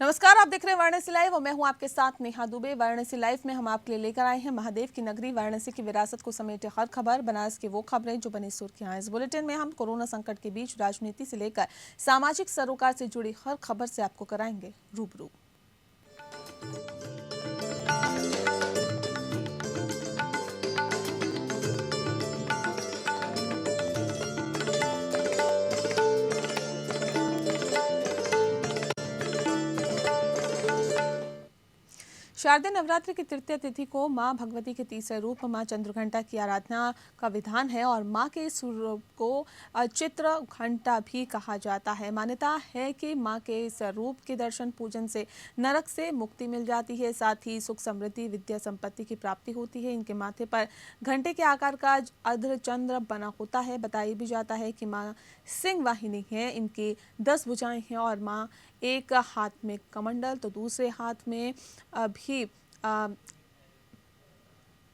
नमस्कार, आप देख रहे हैं वाराणसी लाइव और मैं हूं आपके साथ नेहा दुबे। वाराणसी लाइव में हम आपके लिए लेकर आए हैं महादेव की नगरी वाराणसी की विरासत को समेटे हर खबर, बनारस की वो खबरें जो बनी सुर्खियां। इस बुलेटिन में हम कोरोना संकट के बीच राजनीति से लेकर सामाजिक सरोकार से जुड़ी हर खबर से आपको कराएंगे रूबरू। शारदीय नवरात्रि की तृतीय तिथि को मां भगवती के तीसरे रूप मां चंद्रघंटा की आराधना का विधान है और मां के इस रूप को चित्र घंटा भी कहा जाता है। मान्यता है कि मां के इस रूप के दर्शन पूजन से नरक से मुक्ति मिल जाती है, साथ ही सुख समृद्धि विद्या संपत्ति की प्राप्ति होती है। इनके माथे पर घंटे के आकार का अर्धचंद्र बना होता है। बताया भी जाता है कि मां सिंह वाहिनी है, इनकी 10 भुजाएं हैं और मां एक हाथ में कमंडल तो दूसरे हाथ में भी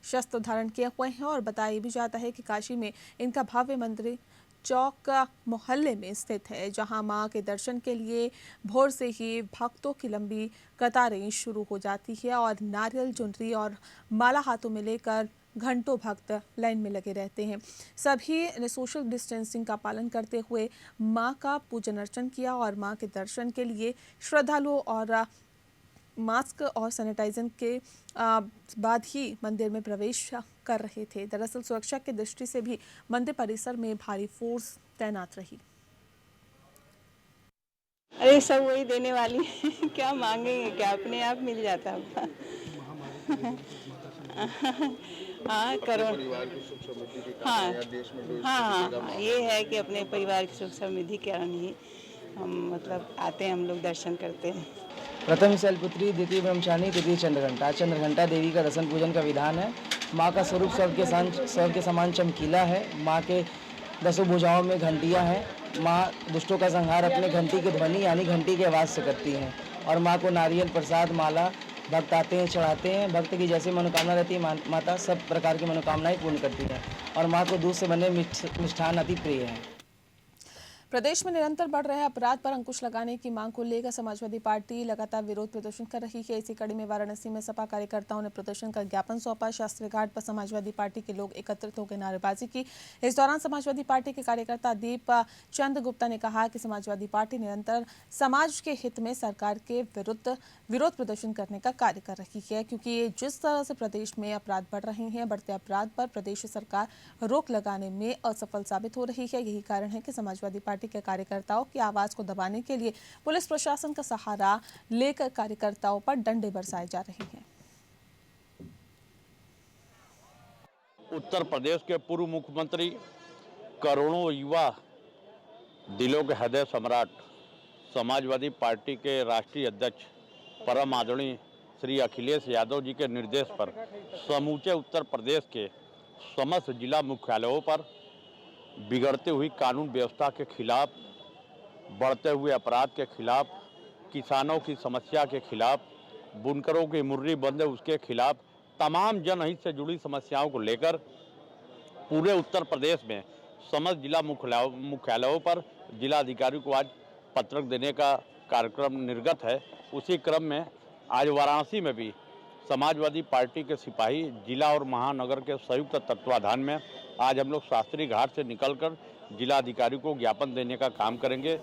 शस्त्र धारण किए हुए हैं। और बताया भी जाता है कि काशी में इनका भव्य मंदिर चौक मोहल्ले में स्थित है, जहां मां के दर्शन के लिए भोर से ही भक्तों की लंबी कतारें शुरू हो जाती है और नारियल, चुनरी और माला हाथों में लेकर घंटों भक्त लाइन में लगे रहते हैं। सभी ने सोशल डिस्टेंसिंग का पालन करते हुए मां का पूजन अर्चन किया और मां के दर्शन के लिए श्रद्धालुओं और मास्क और सैनिटाइजर के बाद ही मंदिर में प्रवेश कर रहे थे। दरअसल सुरक्षा की दृष्टि से भी मंदिर परिसर में भारी फोर्स तैनात रही। अरे सब वही देने वाली है। क्या मांगेंगे, क्या अपने आप मिल जाता है। हाँ करो। हाँ हाँ हाँ, ये है कि अपने परिवार की सुख समृद्धि के कारण ही हम मतलब आते हैं, हम लोग दर्शन करते हैं। प्रथम शैलपुत्री, द्वितीय ब्रह्मचारिणी, तृतीय चंद्रघंटा। चंद्रघंटा देवी का दर्शन पूजन का विधान है। माँ का स्वरूप स्वर्ग के समान चमकीला है। माँ के 10 भुजाओं में घंटियाँ हैं। माँ दुष्टों का संहार अपने घंटी की ध्वनि यानी घंटी की आवाज़ से करती हैं। और माँ को नारियल, प्रसाद, माला भक्त आते हैं, चढ़ाते हैं। भक्त की जैसी मनोकामना रहती है, माता सब प्रकार की मनोकामनाएं पूर्ण करती हैं। और माँ को दूध से बने मिष्ठान अति प्रिय है। प्रदेश में निरंतर बढ़ रहे अपराध पर अंकुश लगाने की मांग को लेकर समाजवादी पार्टी लगातार विरोध प्रदर्शन कर रही है। इसी कड़ी में वाराणसी में सपा कार्यकर्ताओं ने प्रदर्शन का ज्ञापन सौंपा। शास्त्री घाट पर समाजवादी पार्टी के लोग एकत्रित होकर नारेबाजी की। इस दौरान समाजवादी पार्टी के कार्यकर्ता दीप चंद गुप्ता ने कहा कि समाजवादी पार्टी निरंतर समाज के हित में सरकार के विरुद्ध विरोध प्रदर्शन करने का कार्य कर रही है, क्योंकि जिस तरह से प्रदेश में अपराध बढ़ रहे हैं, बढ़ते अपराध पर प्रदेश सरकार रोक लगाने में असफल साबित हो रही है। यही कारण है कि समाजवादी पार्टी के कार्यकर्ताओं की आवाज को दबाने के लिए पुलिस प्रशासन का सहारा लेकर कार्यकर्ताओं पर डंडे बरसाए जा रहे हैं। उत्तर प्रदेश के पूर्व मुख्यमंत्री, करोड़ों युवा दिलों के हृदय सम्राट, समाजवादी पार्टी के राष्ट्रीय अध्यक्ष परम आदरणीय श्री अखिलेश यादव जी के निर्देश पर समूचे उत्तर प्रदेश के समस्त जिला मुख्यालयों पर बिगड़ती हुई कानून व्यवस्था के खिलाफ, बढ़ते हुए अपराध के खिलाफ, किसानों की समस्या के खिलाफ, बुनकरों की मुर्री बंद है उसके खिलाफ, तमाम जनहित से जुड़ी समस्याओं को लेकर पूरे उत्तर प्रदेश में समस्त जिला मुख्यालयों पर जिलाधिकारी को आज पत्रक देने का कार्यक्रम निर्गत है। उसी क्रम में आज वाराणसी में भी समाजवादी पार्टी के सिपाही जिला और महानगर के संयुक्त तत्वाधान में आज हम लोग शास्त्री घाट से निकलकर जिलाधिकारी को ज्ञापन देने का काम करेंगे।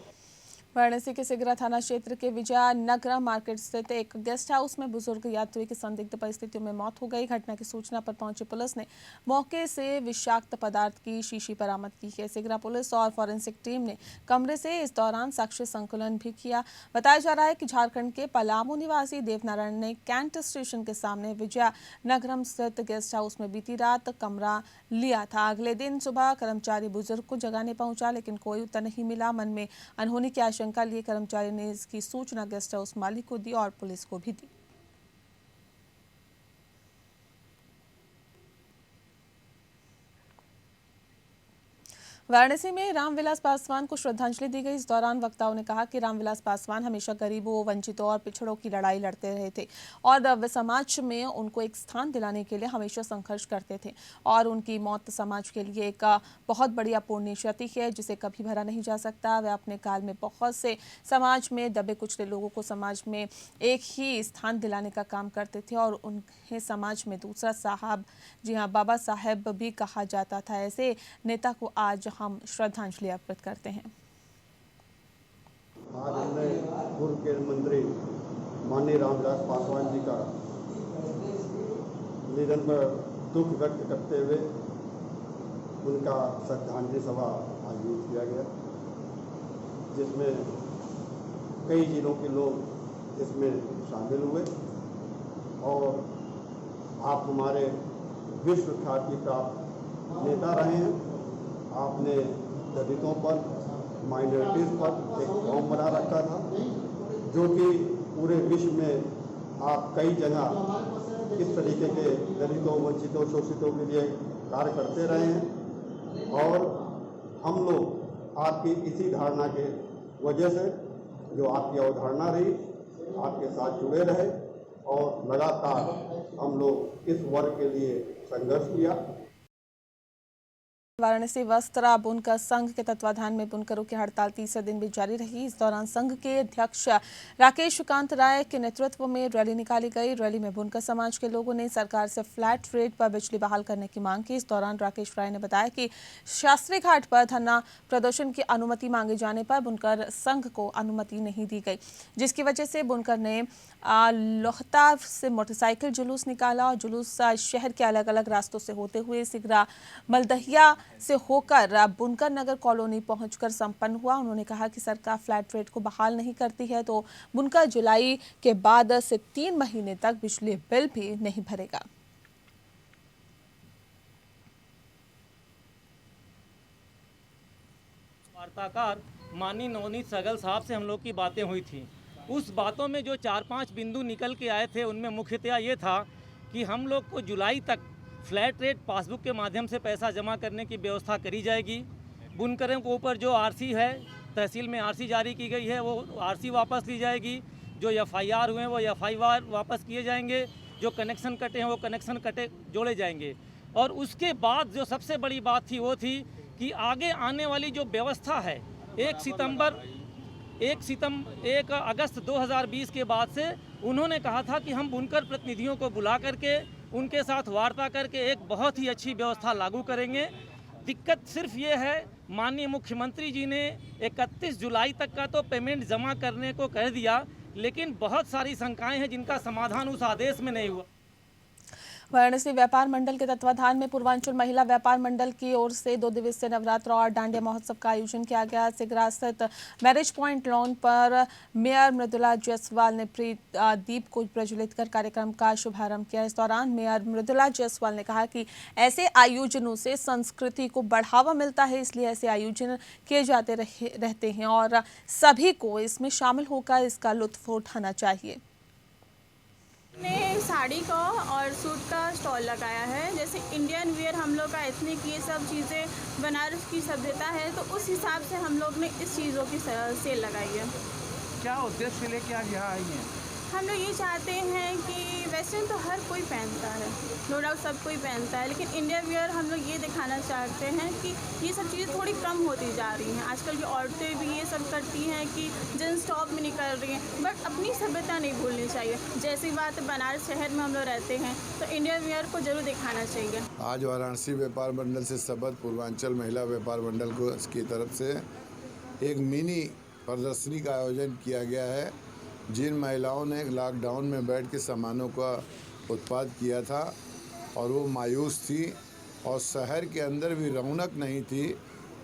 वाराणसी के सिगरा थाना क्षेत्र के विजया नगरा मार्केट स्थित एक गेस्ट हाउस में बुजुर्ग यात्री की संदिग्ध परिस्थितियों में मौत हो गई। घटना की सूचना पर पहुंची पुलिस ने मौके से विषाक्त पदार्थ की शीशी बरामद की है। सिगरा पुलिस और फॉरेंसिक टीम ने कमरे से इस दौरान साक्ष्य संकलन भी किया। बताया जा रहा है कि झारखंड के पलामू निवासी देवनारायण ने कैंट स्टेशन के सामने विजया नगरम स्थित गेस्ट हाउस में बीती रात कमरा लिया था। अगले दिन सुबह कर्मचारी बुजुर्ग को जगाने पहुंचा, लेकिन कोई उत्तर नहीं मिला। मन में अनहोनी की आशंका लिए कर्मचारी ने इसकी सूचना गेस्ट हाउस मालिक को दी और पुलिस को भी दी। वाराणसी में रामविलास पासवान को श्रद्धांजलि दी गई। इस दौरान वक्ताओं ने कहा कि रामविलास पासवान हमेशा गरीबों, वंचितों और पिछड़ों की लड़ाई लड़ते रहे थे और वे समाज में उनको एक स्थान दिलाने के लिए हमेशा संघर्ष करते थे और उनकी मौत समाज के लिए एक बहुत बड़ी अपूर्णीय क्षति है जिसे कभी भरा नहीं जा सकता। वे अपने काल में बहुत से समाज में दबे कुचले लोगों को समाज में एक ही स्थान दिलाने का काम करते थे और उन्हें समाज में दूसरा साहब, जी हाँ, बाबा साहेब भी कहा जाता था। ऐसे नेता को आज हम श्रद्धांजलि अर्पित करते हैं। आज हमने पूर्व केंद्रीय मंत्री माननीय रामविलास पासवान जी का निधन पर दुख व्यक्त करते हुए उनका श्रद्धांजलि सभा आयोजित किया गया, जिसमें कई जिलों के लोग इसमें शामिल हुए और आप हमारे विश्व ख्याति प्राप्त नेता रहे हैं। आपने दलितों पर, माइनॉरिटीज़ पर एक फॉर्म बना रखा था जो कि पूरे विश्व में आप कई जगह इस तरीके के दलितों, वंचितों, शोषितों के लिए कार्य करते रहे हैं और हम लोग आपकी इसी धारणा के वजह से, जो आपकी अवधारणा रही, आपके साथ जुड़े रहे और लगातार हम लोग इस वर्ग के लिए संघर्ष किया। वाराणसी वस्त्र बुनकर संघ के तत्वाधान में बुनकरों की हड़ताल तीसरे दिन भी जारी रही। इस दौरान संघ के अध्यक्ष राकेश कांत राय के नेतृत्व में रैली निकाली गई। रैली में बुनकर समाज के लोगों ने सरकार से फ्लैट रेट पर बिजली बहाल करने की मांग की। इस दौरान राकेश राय ने बताया कि शास्त्री घाट पर धरना प्रदर्शन की अनुमति मांगे जाने पर बुनकर संघ को अनुमति नहीं दी गई, जिसकी वजह से बुनकर ने लोहता से मोटरसाइकिल जुलूस निकाला और जुलूस शहर के अलग अलग रास्तों से होते हुए सिगरा मलदहिया से होकर बुनकर नगर कॉलोनी पहुंचकर संपन्न हुआ। उन्होंने कहा कि सरकार फ्लैट रेट को बहाल नहीं करती है तो बुनकर जुलाई के बाद से 3 महीने तक बिजली बिल भी नहीं भरेगा। वार्ताकार माननीय नवनीत सहगल साहब से हम लोग की बातें हुई थी। उस बातों में जो 4-5 बिंदु निकल के आए थे उनमें मुख्यतया ये था कि हम लोग को जुलाई तक फ्लैट रेट पासबुक के माध्यम से पैसा जमा करने की व्यवस्था करी जाएगी। बुनकरों के ऊपर जो आरसी है, तहसील में आरसी जारी की गई है, वो आरसी वापस ली जाएगी। जो एफआईआर हुए हैं वो एफआईआर वापस किए जाएंगे। जो कनेक्शन कटे हैं वो कनेक्शन कटे जोड़े जाएंगे। और उसके बाद जो सबसे बड़ी बात थी वो थी कि आगे आने वाली जो व्यवस्था है 1 अगस्त 2020 के बाद से उन्होंने कहा था कि हम बुनकर प्रतिनिधियों को बुला करके उनके साथ वार्ता करके एक बहुत ही अच्छी व्यवस्था लागू करेंगे। दिक्कत सिर्फ ये है, माननीय मुख्यमंत्री जी ने 31 जुलाई तक का तो पेमेंट जमा करने को कह दिया, लेकिन बहुत सारी शंकाएं हैं जिनका समाधान उस आदेश में नहीं हुआ। वाराणसी व्यापार मंडल के तत्वाधान में पूर्वांचल महिला व्यापार मंडल की ओर से 2 दिवसीय नवरात्र और डांडिया महोत्सव का आयोजन किया गया। सिगरा स्थित मैरिज पॉइंट लॉन पर मेयर मृदुला जायसवाल ने दीप को प्रज्वलित कर कार्यक्रम का शुभारंभ किया। इस दौरान मेयर मृदुला जायसवाल ने कहा कि ऐसे आयोजनों से संस्कृति को बढ़ावा मिलता है, इसलिए ऐसे आयोजन किए जाते रहते हैं और सभी को इसमें शामिल होकर इसका लुत्फ उठाना चाहिए। ने साड़ी का और सूट का स्टॉल लगाया है। जैसे इंडियन वियर हम लोग का एथनिक ये सब चीज़ें बनारस की सभ्यता है, तो उस हिसाब से हम लोग ने इस चीज़ों की सेल लगाई है। क्या उद्देश्य लेके आज यहाँ आई हैं? हम लोग ये चाहते हैं कि वेस्टर्न तो हर कोई पहनता है, नो डाउट सब कोई पहनता है, लेकिन इंडियन वियर हम लोग ये दिखाना चाहते हैं कि ये सब चीज़ें थोड़ी कम होती जा रही हैं। आजकल की औरतें भी ये सब करती हैं कि जींस टॉप में निकल रही हैं, बट अपनी सभ्यता नहीं भूलनी चाहिए। जैसी बात बनारस शहर में हम लोग रहते हैं तो इंडियन वियर को जरूर दिखाना चाहिए। आज वाराणसी व्यापार मंडल से सबद पूर्वांचल महिला व्यापार मंडल को की तरफ से एक मिनी प्रदर्शनी का आयोजन किया गया है। जिन महिलाओं ने लॉकडाउन में बैठ के सामानों का उत्पाद किया था और वो मायूस थी और शहर के अंदर भी रौनक नहीं थी,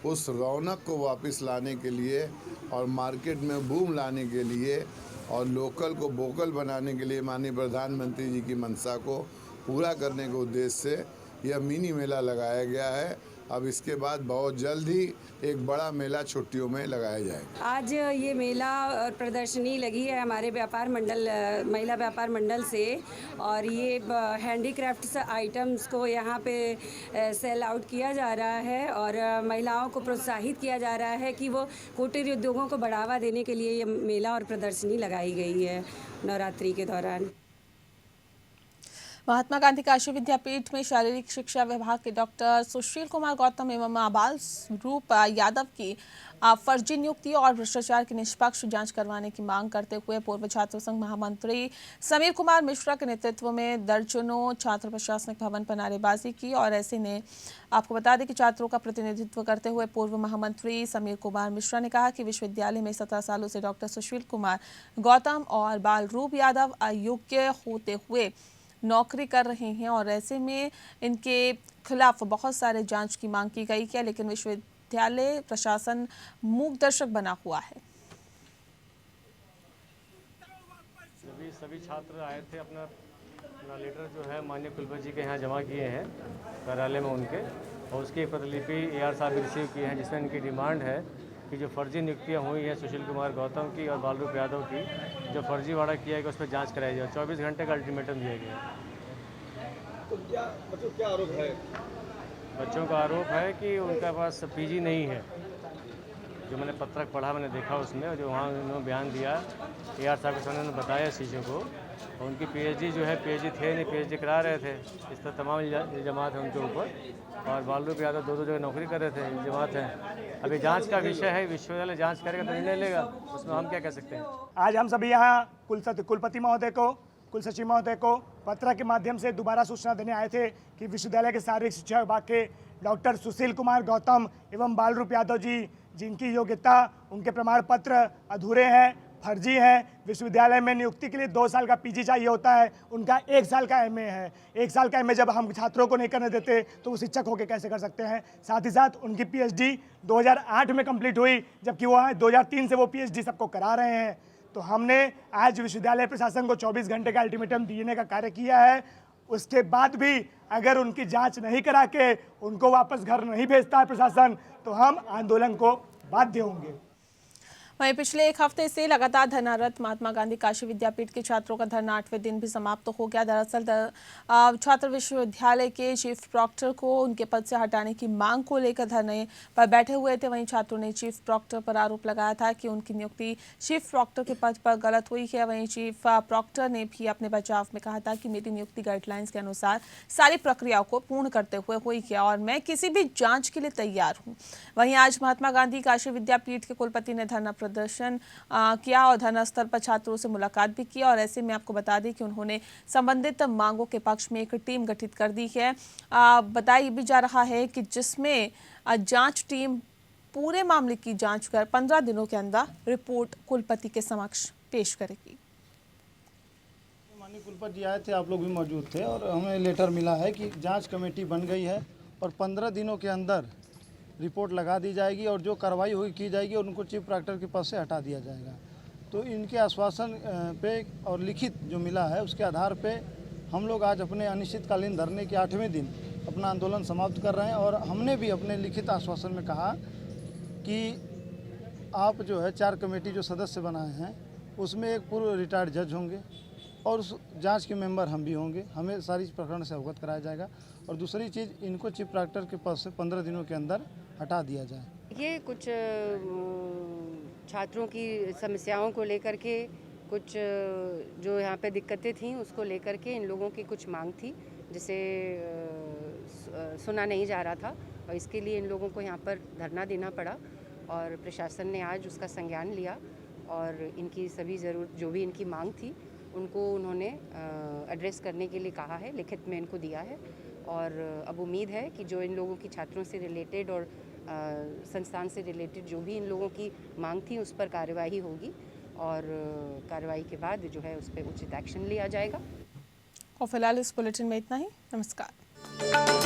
उस रौनक को वापस लाने के लिए और मार्केट में बूम लाने के लिए और लोकल को वोकल बनाने के लिए माननीय प्रधानमंत्री जी की मंशा को पूरा करने के उद्देश्य से यह मिनी मेला लगाया गया है। अब इसके बाद बहुत जल्द ही एक बड़ा मेला छुट्टियों में लगाया जाएगा। आज ये मेला और प्रदर्शनी लगी है हमारे व्यापार मंडल महिला व्यापार मंडल से, और ये हैंडीक्राफ्ट्स आइटम्स को यहाँ पे सेल आउट किया जा रहा है और महिलाओं को प्रोत्साहित किया जा रहा है कि वो कुटीर उद्योगों को बढ़ावा देने के लिए ये मेला और प्रदर्शनी लगाई गई है नवरात्रि के दौरान। महात्मा गांधी काशी विद्यापीठ में शारीरिक शिक्षा विभाग के डॉक्टर सुशील कुमार गौतम एवं बाल रूप यादव की फर्जी नियुक्ति और भ्रष्टाचार की निष्पक्ष जांच करवाने की मांग करते हुए पूर्व छात्र संघ महामंत्री समीर कुमार मिश्रा के नेतृत्व में दर्जनों छात्र प्रशासनिक भवन पर नारेबाजी की। और ऐसे ने आपको बता दें कि छात्रों का प्रतिनिधित्व करते हुए पूर्व महामंत्री समीर कुमार मिश्रा ने कहा कि विश्वविद्यालय में 17 सालों से डॉक्टर सुशील कुमार गौतम और बाल रूप यादव अयोग्य होते हुए नौकरी कर रहे हैं और ऐसे में इनके खिलाफ बहुत सारे जांच की मांग की गई है, लेकिन विश्वविद्यालय प्रशासन मूक दर्शक बना हुआ है। सभी छात्र आए थे, अपना लेटर जो है माननीय कुलपति जी के यहाँ जमा किए हैं कार्यालय में उनके, और उसकी प्रतिलिपि AR साहब भी रिसीव की है, जिसमें इनकी डिमांड है कि जो फर्जी नियुक्तियाँ हुई हैं सुशील कुमार गौतम की और बालरूप यादव की, जो फर्जीवाड़ा किया गया उस पर जांच कराई जाए। 24 घंटे का अल्टीमेटम दिया गया। तो क्या आरोप है? बच्चों का आरोप है कि उनके पास PG नहीं है। जो मैंने पत्रक पढ़ा, मैंने देखा उसमें, जो वहाँ उन्होंने बयान दिया AR साहब के सामने उन्होंने बताया इस चीज़ों को, और उनकी PhD जो है PhD थे नहीं, PhD करा रहे थे। इस तरह तमाम इल्ज़ामात हैं उनके ऊपर, और बालरूप यादव 2 जगह नौकरी कर रहे थे, इल्ज़ामात हैं। अभी जांच का विषय है, विश्वविद्यालय जांच करेगा तो निर्णय लेगा, उसमें हम क्या कह सकते हैं। आज हम सभी यहाँ कुलपति महोदय को, कुल सचिव महोदय को पत्र के माध्यम से दोबारा सूचना देने आए थे कि विश्वविद्यालय के शारीरिक शिक्षा विभाग के डॉक्टर सुशील कुमार गौतम एवं बालरूप यादव जी, जिनकी योग्यता, उनके प्रमाण पत्र अधूरे हैं, फर्जी हैं। विश्वविद्यालय में नियुक्ति के लिए 2 साल का PG चाहिए होता है, उनका 1 साल का MA है। 1 साल का MA जब हम छात्रों को नहीं करने देते तो वो शिक्षक होकर कैसे कर सकते हैं। साथ ही साथ उनकी PhD 2008 में कंप्लीट हुई, जबकि वो 2003 से वो PhD सबको करा रहे हैं। तो हमने आज विश्वविद्यालय प्रशासन को 24 घंटे का अल्टीमेटम देने का कार्य किया है। उसके बाद भी अगर उनकी जांच नहीं करा के उनको वापस घर नहीं भेजता है प्रशासन, तो हम आंदोलन को बाध्य होंगे। वहीं पिछले 1 हफ्ते से लगातार धरनारत महात्मा गांधी काशी विद्यापीठ के छात्रों का धरना 8वें दिन भी समाप्त हो गया। दरअसल छात्र विश्वविद्यालय के चीफ प्रॉक्टर को उनके पद से हटाने की मांग को लेकर धरने पर बैठे हुए थे। वहीं छात्रों ने चीफ प्रॉक्टर पर आरोप लगाया था कि उनकी नियुक्ति चीफ प्रॉक्टर के पद पर गलत हुई है। वहीं चीफ प्रॉक्टर ने भी अपने बचाव में कहा था कि मेरी नियुक्ति गाइडलाइंस के अनुसार सारी प्रक्रियाओं को पूर्ण करते हुए हुई है और मैं किसी भी जाँच के लिए तैयार हूँ। वहीं आज महात्मा गांधी काशी विद्यापीठ के कुलपति ने धरना प्रदर्शन किया और धरना स्थल पर छात्रों से मुलाकात भी की। और ऐसे में आपको बता दें कि उन्होंने संबंधित मांगों के पक्ष में एक टीम गठित कर दी है। बताया भी जा रहा है कि जिसमें जांच टीम पूरे मामले की जांच कर 15 दिनों के अंदर रिपोर्ट कुलपति के समक्ष पेश करेगी। माननीय कुलपति जी आए थे, आप लोग भी मौजूद थे, और हमें लेटर मिला है कि जांच कमेटी बन गई है और 15 दिनों के अंदर रिपोर्ट लगा दी जाएगी और जो कार्रवाई होगी की जाएगी और उनको चीफ प्रॉक्टर के पद से हटा दिया जाएगा। तो इनके आश्वासन पे और लिखित जो मिला है उसके आधार पे हम लोग आज अपने अनिश्चितकालीन धरने के 8वें दिन अपना आंदोलन समाप्त कर रहे हैं। और हमने भी अपने लिखित आश्वासन में कहा कि आप जो है 4 कमेटी जो सदस्य बनाए हैं उसमें एक पूर्व रिटायर्ड जज होंगे और उस जांच के मेंबर हम भी होंगे। हमें सारी प्रकरण से अवगत कराया जाएगा। और दूसरी चीज़, इनको चीफ प्रॉक्टर के पद से 15 दिनों के अंदर हटा दिया जाए। ये कुछ छात्रों की समस्याओं को लेकर के, कुछ जो यहाँ पे दिक्कतें थीं उसको लेकर के इन लोगों की कुछ मांग थी जिसे सुना नहीं जा रहा था और इसके लिए इन लोगों को यहाँ पर धरना देना पड़ा। और प्रशासन ने आज उसका संज्ञान लिया और इनकी सभी जो भी इनकी मांग थी उनको उन्होंने एड्रेस करने के लिए कहा है, लिखित में इनको दिया है। और अब उम्मीद है कि जो इन लोगों की छात्रों से रिलेटेड और संस्थान से रिलेटेड जो भी इन लोगों की मांग थी उस पर कार्यवाही होगी और कार्रवाई के बाद जो है उस पर उचित एक्शन लिया जाएगा। और फिलहाल इस बुलेटिन में इतना ही। नमस्कार।